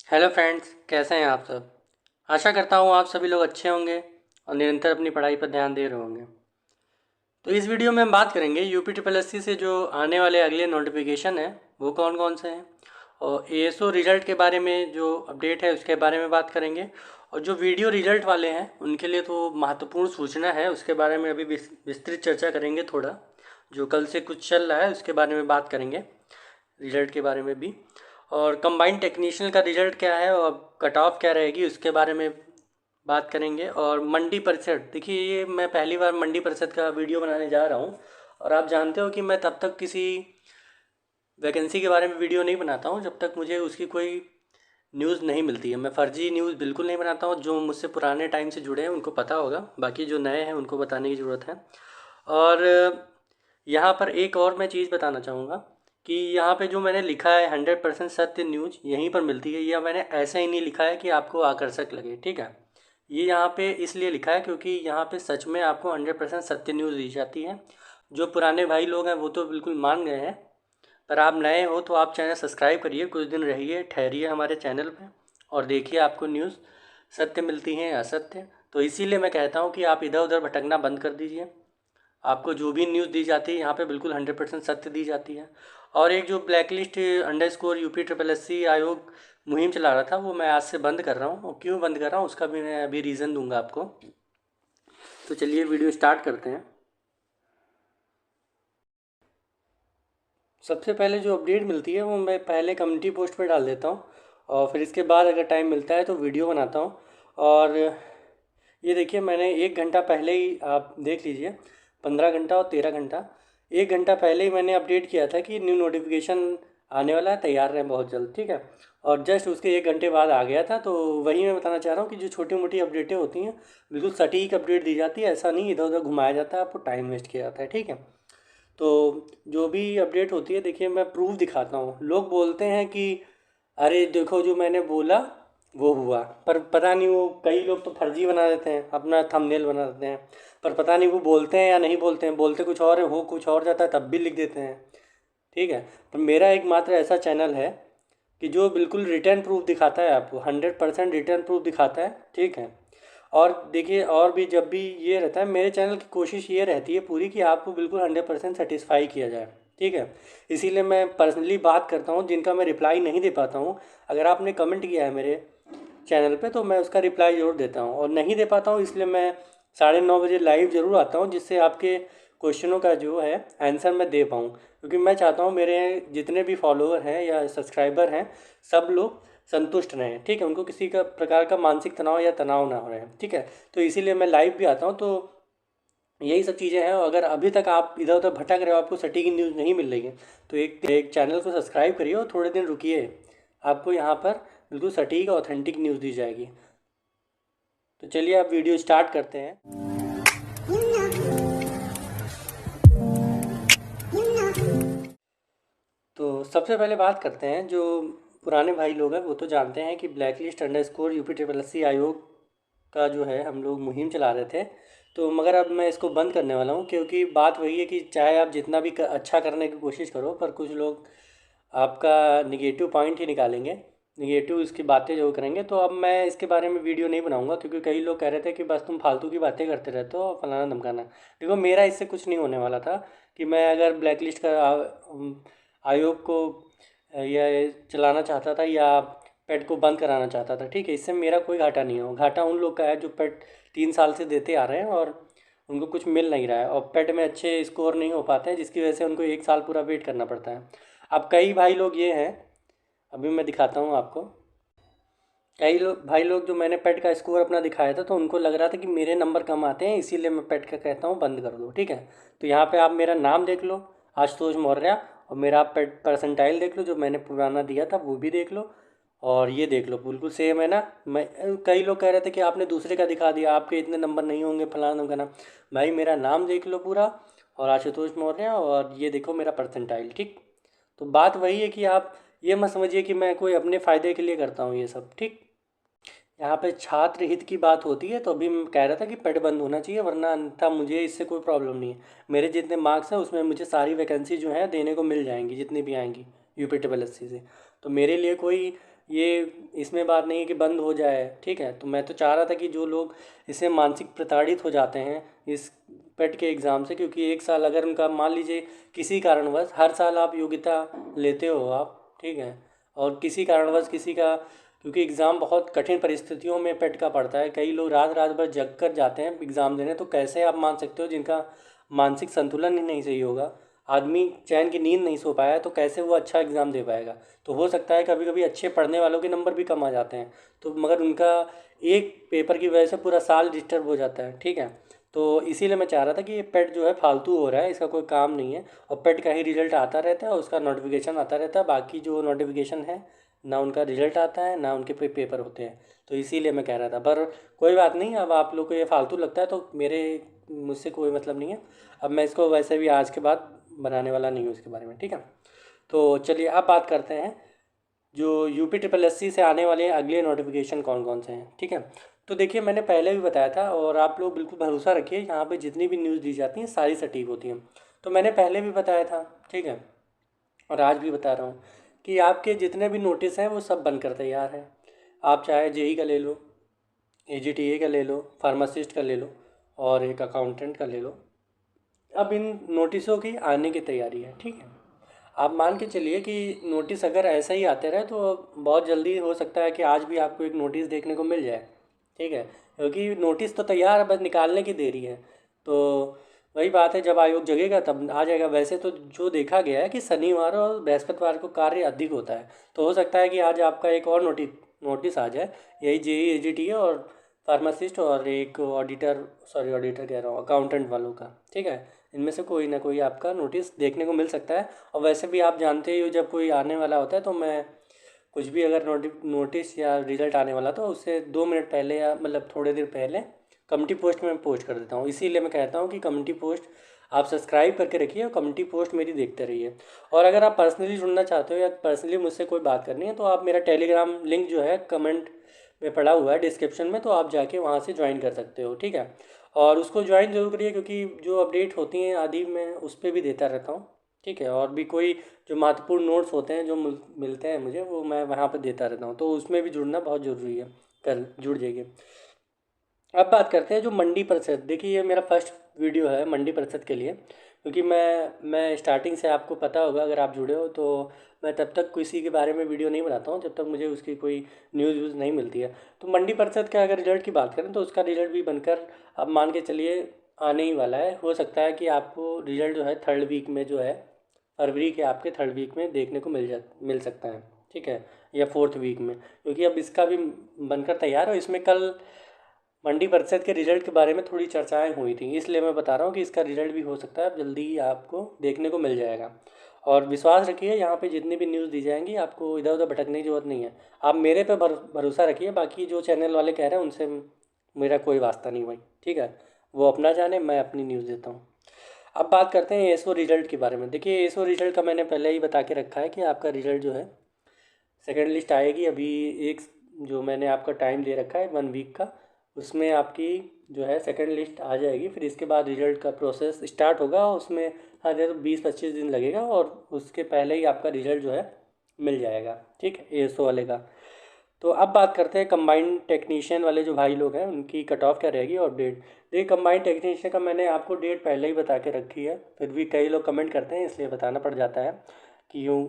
Hello friends, कैसे हैं आप सब। आशा करता हूँ आप सभी लोग अच्छे होंगे और निरंतर अपनी पढ़ाई पर ध्यान दे रहे होंगे। तो इस वीडियो में हम बात करेंगे यूपी ट्रिपल एस सी से जो आने वाले अगले नोटिफिकेशन हैं वो कौन कौन से हैं, और एएसओ रिज़ल्ट के बारे में जो अपडेट है उसके बारे में बात करेंगे। और जो वीडियो रिज़ल्ट वाले हैं उनके लिए तो महत्वपूर्ण सूचना है, उसके बारे में अभी विस्तृत चर्चा करेंगे। थोड़ा जो कल से कुछ चल रहा है उसके बारे में बात करेंगे, रिज़ल्ट के बारे में भी। और कंबाइंड टेक्नीशियन का रिज़ल्ट क्या है और कट ऑफ क्या रहेगी उसके बारे में बात करेंगे। और मंडी परिषद, देखिए ये मैं पहली बार मंडी परिषद का वीडियो बनाने जा रहा हूँ। और आप जानते हो कि मैं तब तक किसी वैकेंसी के बारे में वीडियो नहीं बनाता हूँ जब तक मुझे उसकी कोई न्यूज़ नहीं मिलती है। मैं फ़र्जी न्यूज़ बिल्कुल नहीं बनाता हूँ। जो मुझसे पुराने टाइम से जुड़े हैं उनको पता होगा, बाकी जो नए हैं उनको बताने की ज़रूरत है। और यहाँ पर एक और मैं चीज़ बताना चाहूँगा कि यहाँ पे जो मैंने लिखा है 100% सत्य न्यूज़ यहीं पर मिलती है। यह मैंने ऐसे ही नहीं लिखा है कि आपको आकर्षक लगे, ठीक है। ये यहाँ पे इसलिए लिखा है क्योंकि यहाँ पे सच में आपको 100% सत्य न्यूज़ दी जाती है। जो पुराने भाई लोग हैं वो तो बिल्कुल मान गए हैं, पर आप नए हो तो आप चैनल सब्सक्राइब करिए, कुछ दिन रहिए, ठहरिए हमारे चैनल पे और देखिए आपको न्यूज़ सत्य मिलती हैं या असत्य। तो इसीलिए मैं कहता हूँ कि आप इधर उधर भटकना बंद कर दीजिए। आपको जो भी न्यूज़ दी जाती है यहाँ पे बिल्कुल 100% सत्य दी जाती है। और एक जो blacklist underscore UP triple S C आयोग मुहिम चला रहा था वो मैं आज से बंद कर रहा हूँ, और क्यों बंद कर रहा हूँ उसका भी मैं अभी रीज़न दूंगा आपको। तो चलिए वीडियो स्टार्ट करते हैं। सबसे पहले जो अपडेट मिलती है वो मैं पहले कम्युनिटी पोस्ट पे डाल देता हूँ, और फिर इसके बाद अगर टाइम मिलता है तो वीडियो बनाता हूँ। और ये देखिए मैंने 1 घंटा पहले ही, आप देख लीजिए, 15 घंटा और 13 घंटा, 1 घंटा पहले ही मैंने अपडेट किया था कि न्यू नोटिफिकेशन आने वाला है, तैयार रहें बहुत जल्द, ठीक है। और जस्ट उसके 1 घंटे बाद आ गया था। तो वही मैं बताना चाह रहा हूँ कि जो छोटी मोटी अपडेटें होती हैं बिल्कुल सटीक अपडेट दी जाती है, ऐसा नहीं इधर उधर घुमाया जाता है, आपको टाइम वेस्ट किया जाता है, ठीक है। तो जो भी अपडेट होती है देखिए मैं प्रूफ दिखाता हूँ। लोग बोलते हैं कि अरे देखो जो मैंने बोला वो हुआ, पर पता नहीं वो कई लोग तो फर्जी बना देते हैं, अपना थंबनेल बना देते हैं, पर पता नहीं वो बोलते हैं या नहीं बोलते हैं, बोलते कुछ और है हो कुछ और जाता है तब भी लिख देते हैं, ठीक है। पर मेरा एकमात्र ऐसा चैनल है कि जो बिल्कुल रिटर्न प्रूफ दिखाता है, आपको 100% रिटर्न प्रूफ दिखाता है, ठीक है। और देखिए और भी जब भी ये रहता है, मेरे चैनल की कोशिश ये रहती है पूरी कि आपको बिल्कुल 100% सेटिस्फाई किया जाए, ठीक है। इसीलिए मैं पर्सनली बात करता हूँ, जिनका मैं रिप्लाई नहीं दे पाता हूँ। अगर आपने कमेंट किया है मेरे चैनल पे तो मैं उसका रिप्लाई ज़रूर देता हूँ, और नहीं दे पाता हूँ इसलिए मैं 9:30 बजे लाइव ज़रूर आता हूँ, जिससे आपके क्वेश्चनों का जो है आंसर मैं दे पाऊँ। क्योंकि मैं चाहता हूँ मेरे जितने भी फॉलोअर हैं या सब्सक्राइबर हैं सब लोग संतुष्ट रहें, ठीक है, उनको किसी का प्रकार का मानसिक तनाव या तनाव ना हो रहे, ठीक है। तो इसीलिए मैं लाइव भी आता हूँ। तो यही सब चीज़ें हैं। अगर अभी तक आप इधर उधर भटक रहे हो, आपको सटीक न्यूज़ नहीं मिल रही है, तो एक चैनल को सब्सक्राइब करिए और थोड़े दिन रुकिए, आपको यहाँ पर बिल्कुल सटीक ऑथेंटिक न्यूज़ दी जाएगी। तो चलिए आप वीडियो स्टार्ट करते हैं। तो सबसे पहले बात करते हैं, जो पुराने भाई लोग हैं वो तो जानते हैं कि blacklist underscore UP triple S C आयोग का जो है हम लोग मुहिम चला रहे थे। तो मगर अब मैं इसको बंद करने वाला हूँ, क्योंकि बात वही है कि चाहे आप जितना भी अच्छा करने की कोशिश करो, पर कुछ लोग आपका निगेटिव पॉइंट ही निकालेंगे, निगेटिव इसकी बातें जो करेंगे। तो अब मैं इसके बारे में वीडियो नहीं बनाऊंगा, क्योंकि कई लोग कह रहे थे कि बस तुम फालतू की बातें करते रहते हो और फलाना धमकाना। देखो मेरा इससे कुछ नहीं होने वाला था कि मैं अगर ब्लैकलिस्ट का आयोग को या चलाना चाहता था या पेट को बंद कराना चाहता था, ठीक है, इससे मेरा कोई घाटा नहीं हो। घाटा उन लोग का है जो पेट 3 साल से देते आ रहे हैं और उनको कुछ मिल नहीं रहा है, और पेट में अच्छे स्कोर नहीं हो पाते हैं, जिसकी वजह से उनको 1 साल पूरा वेट करना पड़ता है। अब कई भाई लोग ये हैं, अभी मैं दिखाता हूँ आपको। कई लोग भाई लोग जो मैंने पेट का स्कोर अपना दिखाया था तो उनको लग रहा था कि मेरे नंबर कम आते हैं, इसीलिए मैं पेट का कहता हूँ बंद कर दो, ठीक है। तो यहाँ पे आप मेरा नाम देख लो, आशुतोष मौर्य, और मेरा आप पेट परसेंटाइल देख लो, जो मैंने पुराना दिया था वो भी देख लो, और ये देख लो बिल्कुल सेम है ना। मैं कई लोग कह रहे थे कि आपने दूसरे का दिखा दिया, आपके इतने नंबर नहीं होंगे फलाना का नाम। भाई मेरा नाम देख लो पूरा, और आशुतोष मौर्य, और ये देखो मेरा परसेंटाइल, ठीक। तो बात वही है कि आप ये मत समझिए कि मैं कोई अपने फ़ायदे के लिए करता हूँ ये सब, ठीक। यहाँ पे छात्र हित की बात होती है, तो अभी मैं कह रहा था कि पेट बंद होना चाहिए, वरना अन्यथा मुझे इससे कोई प्रॉब्लम नहीं है। मेरे जितने मार्क्स हैं उसमें मुझे सारी वैकेंसी जो है देने को मिल जाएंगी, जितनी भी आएंगी यूपी ट्रिपल एस सी से। तो मेरे लिए कोई ये इसमें बात नहीं है कि बंद हो जाए, ठीक है। तो मैं तो चाह रहा था कि जो लोग इससे मानसिक प्रताड़ित हो जाते हैं इस पेट के एग्ज़ाम से, क्योंकि एक साल अगर उनका मान लीजिए किसी कारणवश, हर साल आप योग्यता लेते हो आप, ठीक है, और किसी कारणवश किसी का, क्योंकि एग्ज़ाम बहुत कठिन परिस्थितियों में पेट का पड़ता है, कई लोग रात रात भर जग कर जाते हैं एग्ज़ाम देने, तो कैसे आप मान सकते हो जिनका मानसिक संतुलन ही नहीं सही होगा, आदमी चैन की नींद नहीं सो पाया, तो कैसे वो अच्छा एग्ज़ाम दे पाएगा। तो हो सकता है कभी कभी अच्छे पढ़ने वालों के नंबर भी कम आ जाते हैं, तो मगर उनका एक पेपर की वजह से पूरा साल डिस्टर्ब हो जाता है, ठीक है। तो इसीलिए मैं चाह रहा था कि ये पेट जो है फालतू हो रहा है, इसका कोई काम नहीं है, और पेट का ही रिजल्ट आता रहता है, उसका नोटिफिकेशन आता रहता है, बाकी जो नोटिफिकेशन है ना उनका रिजल्ट आता है ना उनके पेपर होते हैं। तो इसीलिए मैं कह रहा था, पर कोई बात नहीं, अब आप लोग को ये फालतू लगता है तो मुझसे कोई मतलब नहीं है। अब मैं इसको वैसे भी आज के बाद बनाने वाला नहीं हूँ इसके बारे में, ठीक है। तो चलिए अब बात करते हैं जो यूपी ट्रिपल एस सी से आने वाले अगले नोटिफिकेशन कौन कौन से हैं, ठीक है। तो देखिए मैंने पहले भी बताया था, और आप लोग बिल्कुल भरोसा रखिए, यहाँ पे जितनी भी न्यूज़ दी जाती हैं सारी सटीक होती हैं। तो मैंने पहले भी बताया था, ठीक है, और आज भी बता रहा हूँ कि आपके जितने भी नोटिस हैं वो सब बनकर तैयार हैं। आप चाहे जेई का ले लो, एजीटीए का ले लो, फार्मासिस्ट का ले लो, और एक अकाउंटेंट का ले लो। अब इन नोटिसों की आने की तैयारी है, ठीक है। आप मान के चलिए कि नोटिस अगर ऐसा ही आते रहे तो बहुत जल्दी हो सकता है कि आज भी आपको एक नोटिस देखने को मिल जाए, ठीक है, क्योंकि नोटिस तो तैयार है, बस निकालने की देरी है। तो वही बात है, जब आयोग जगेगा तब आ जाएगा। वैसे तो जो देखा गया है कि शनिवार और बृहस्पतिवार को कार्य अधिक होता है, तो हो सकता है कि आज आपका एक और नोटिस आ जाए, यही जेई एजीटीए और फार्मासिस्ट और एक ऑडिटर, सॉरी ऑडिटर कह रहा हूँ, अकाउंटेंट वालों का, ठीक है। इनमें से कोई ना कोई आपका नोटिस देखने को मिल सकता है। और वैसे भी आप जानते ही हो, जब कोई आने वाला होता है तो मैं कुछ भी अगर नोटिस या रिजल्ट आने वाला तो उससे 2 मिनट पहले या मतलब थोड़ी देर पहले कम्युनिटी पोस्ट में पोस्ट कर देता हूँ। इसीलिए मैं कहता हूँ कि कम्युनिटी पोस्ट आप सब्सक्राइब करके रखिए और कम्युनिटी पोस्ट मेरी देखते रहिए। और अगर आप पर्सनली जुड़ना चाहते हो या पर्सनली मुझसे कोई बात करनी है तो आप मेरा टेलीग्राम लिंक जो है कमेंट में पड़ा हुआ है डिस्क्रिप्शन में, तो आप जाके वहाँ से ज्वाइन कर सकते हो, ठीक है। और उसको ज्वाइन जरूर करिए, क्योंकि जो अपडेट होती हैं आदि मैं उस पर भी देता रहता हूँ, ठीक है। और भी कोई जो महत्वपूर्ण नोट्स होते हैं जो मिलते हैं मुझे, वो मैं वहाँ पर देता रहता हूँ, तो उसमें भी जुड़ना बहुत ज़रूरी है। कल जुड़ जाइए। अब बात करते हैं जो मंडी परिषद। देखिए ये मेरा फर्स्ट वीडियो है मंडी परिषद के लिए, क्योंकि मैं स्टार्टिंग से, आपको पता होगा अगर आप जुड़े हो, तो मैं तब तक किसी के बारे में वीडियो नहीं बनाता हूँ जब तक मुझे उसकी कोई न्यूज़ व्यूज़ नहीं मिलती है। तो मंडी परिषद का अगर रिजल्ट की बात करें तो उसका रिजल्ट भी बनकर अब मान के चलिए आने ही वाला है। हो सकता है कि आपको रिजल्ट जो है थर्ड वीक में, जो है फरवरी के आपके थर्ड वीक में देखने को मिल सकता है, ठीक है, या फोर्थ वीक में, क्योंकि अब इसका भी बनकर तैयार है। इसमें कल मंडी परिषद के रिजल्ट के बारे में थोड़ी चर्चाएं हुई थी, इसलिए मैं बता रहा हूँ कि इसका रिजल्ट भी हो सकता है अब जल्दी ही आपको देखने को मिल जाएगा। और विश्वास रखिए, यहाँ पे जितनी भी न्यूज़ दी जाएंगी आपको इधर उधर भटकने की जरूरत नहीं है। आप मेरे पे भरोसा रखिए, बाकी जो चैनल वाले कह रहे हैं उनसे मेरा कोई वास्ता नहीं भाई, ठीक है। वो अपना जाने, मैं अपनी न्यूज़ देता हूँ। अब बात करते हैं एसओ रिजल्ट के बारे में। देखिए एसओ रिजल्ट का मैंने पहले ही बता के रखा है कि आपका रिजल्ट जो है सेकेंड लिस्ट आएगी अभी। एक जो मैंने आपका टाइम दे रखा है 1 वीक का, उसमें आपकी जो है सेकेंड लिस्ट आ जाएगी। फिर इसके बाद रिजल्ट का प्रोसेस स्टार्ट होगा, उसमें हर 20-25 दिन लगेगा, और उसके पहले ही आपका रिजल्ट जो है मिल जाएगा, ठीक है, एएसओ वाले का। तो अब बात करते हैं कंबाइंड टेक्नीशियन वाले जो भाई लोग हैं उनकी कट ऑफ क्या रहेगी और डेट। देखिए कंबाइंड टेक्नीशियन का मैंने आपको डेट पहले ही बता के रखी है, फिर भी कई लोग कमेंट करते हैं इसलिए बताना पड़ जाता है कि यूँ,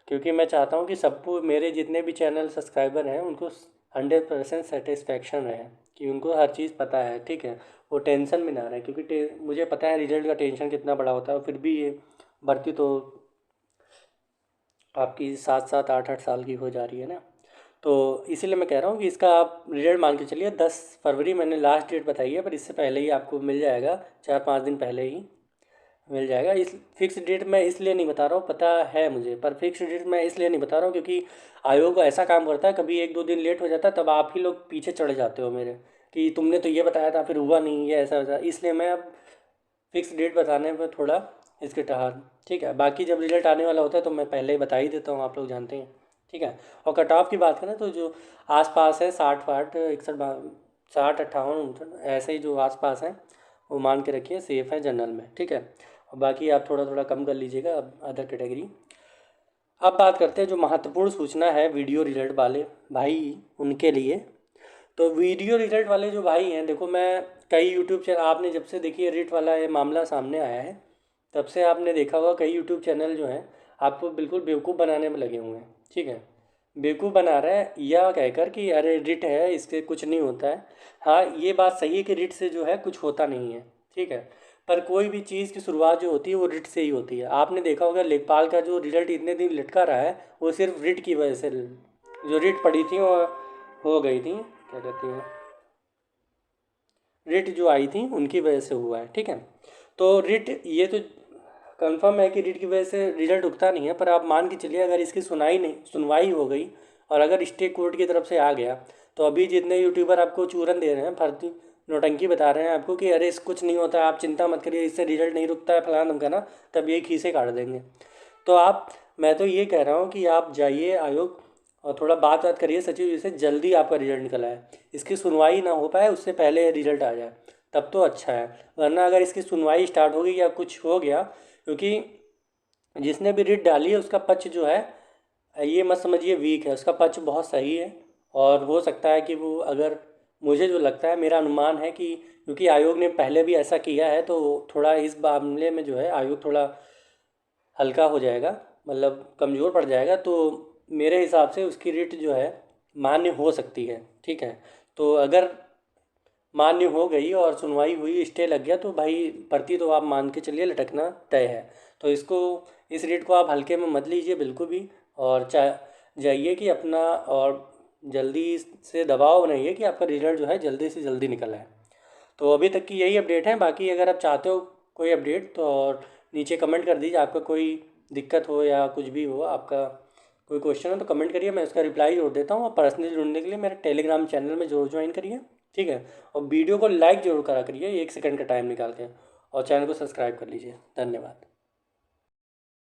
क्योंकि मैं चाहता हूँ कि सबको, मेरे जितने भी चैनल सब्सक्राइबर हैं उनको 100% सेटिस्फेक्शन रहे, कि उनको हर चीज़ पता है, ठीक है, वो टेंशन में ना रहे, क्योंकि मुझे पता है रिजल्ट का टेंशन कितना बड़ा होता है। फिर भी ये भर्ती तो आपकी 7-7 8-8 साल की हो जा रही है ना, तो इसीलिए मैं कह रहा हूँ कि इसका आप रिजल्ट मान के चलिए 10 फरवरी मैंने लास्ट डेट बताई है, पर इससे पहले ही आपको मिल जाएगा, 4-5 दिन पहले ही मिल जाएगा। इस फिक्स डेट मैं इसलिए नहीं बता रहा हूँ, पता है मुझे, पर फिक्स डेट मैं इसलिए नहीं बता रहा हूँ क्योंकि आयोग ऐसा काम करता है, कभी 1-2 दिन लेट हो जाता है तब आप ही लोग पीछे चढ़ जाते हो मेरे, कि तुमने तो ये बताया था फिर हुआ नहीं, ये ऐसा वैसा। इसलिए मैं अब फिक्स डेट बताने में थोड़ा हिचकिचाहट, ठीक है। बाकी जब रिजल्ट आने वाला होता है तो मैं पहले ही बता ही देता हूँ, आप लोग जानते हैं, ठीक है। और कट ऑफ की बात करें तो जो आसपास है 60-61, 60-58-59 ऐसे ही जो आसपास हैं वो मान के रखिए सेफ़ है जनरल में, ठीक है। और बाकी आप थोड़ा थोड़ा कम कर लीजिएगा अब अदर कैटेगरी। अब बात करते हैं जो महत्वपूर्ण सूचना है वीडियो रिजल्ट वाले भाई उनके लिए। तो वीडियो रिजल्ट वाले जो भाई हैं, देखो मैं कई यूट्यूब चैनल, आपने जब से देखिए रेट वाला ये मामला सामने आया है तब से आपने देखा होगा कई यूट्यूब चैनल जो हैं आपको बिल्कुल बेवकूफ़ बनाने में लगे हुए हैं। ठीक है, बेवकूफ़ बना रहा है यह कहकर कि अरे रिट है इससे कुछ नहीं होता है। हाँ, ये बात सही है कि रिट से जो है कुछ होता नहीं है। ठीक है, पर कोई भी चीज़ की शुरुआत जो होती है वो रिट से ही होती है। आपने देखा होगा लेखपाल का जो रिजल्ट इतने दिन लटका रहा है वो सिर्फ रिट की वजह से, जो रिट पड़ी थी वो हो गई थी, क्या कहती हैं, रिट जो आई थी उनकी वजह से हुआ है। ठीक है, तो रिट ये तो कंफर्म है कि रिट की वजह से रिजल्ट उगता नहीं है, पर आप मान के चलिए अगर इसकी सुनवाई हो गई और अगर स्टे कोर्ट की तरफ से आ गया तो अभी जितने यूट्यूबर आपको चूरन दे रहे हैं, फर्जी नौटंकी बता रहे हैं आपको कि अरे इस कुछ नहीं होता है, आप चिंता मत करिए, इससे रिजल्ट नहीं रुकता है फलाना धमकाना, तब ये खीसे काट देंगे। तो आप, मैं तो ये कह रहा हूँ कि आप जाइए आयोग और थोड़ा बात करिए सचिव जी से, जल्दी आपका रिजल्ट निकल आए। इसकी सुनवाई ना हो पाए उससे पहले रिजल्ट आ जाए तब तो अच्छा है, वरना अगर इसकी सुनवाई स्टार्ट हो गई या कुछ हो गया, क्योंकि जिसने भी रिट डाली है उसका पक्ष जो है ये मत समझिए वीक है, उसका पक्ष बहुत सही है। और हो सकता है कि वो, अगर मुझे जो लगता है, मेरा अनुमान है कि क्योंकि आयोग ने पहले भी ऐसा किया है तो थोड़ा इस मामले में जो है आयोग थोड़ा हल्का हो जाएगा, मतलब कमज़ोर पड़ जाएगा। तो मेरे हिसाब से उसकी रिट जो है मान्य हो सकती है। ठीक है, तो अगर मान्य हो गई और सुनवाई हुई, स्टे लग गया, तो भाई प्रति तो आप मान के चलिए लटकना तय है। तो इसको, इस रेट को आप हल्के में मत लीजिए बिल्कुल भी, और जाइए कि अपना, और जल्दी से दबाव बनाइए कि आपका रिजल्ट जो है जल्दी से जल्दी निकल आए। तो अभी तक की यही अपडेट है, बाकी अगर आप चाहते हो कोई अपडेट तो और नीचे कमेंट कर दीजिए, आपका कोई दिक्कत हो या कुछ भी हो, आपका कोई क्वेश्चन हो तो कमेंट करिए, मैं उसका रिप्लाई जोड़ देता हूँ। और पर्सनली जुड़ने के लिए मेरे टेलीग्राम चैनल में जरूर ज्वाइन करिए। ठीक है, और वीडियो को लाइक जरूर करा करिए 1 सेकंड का टाइम निकाल के, और चैनल को सब्सक्राइब कर लीजिए। धन्यवाद।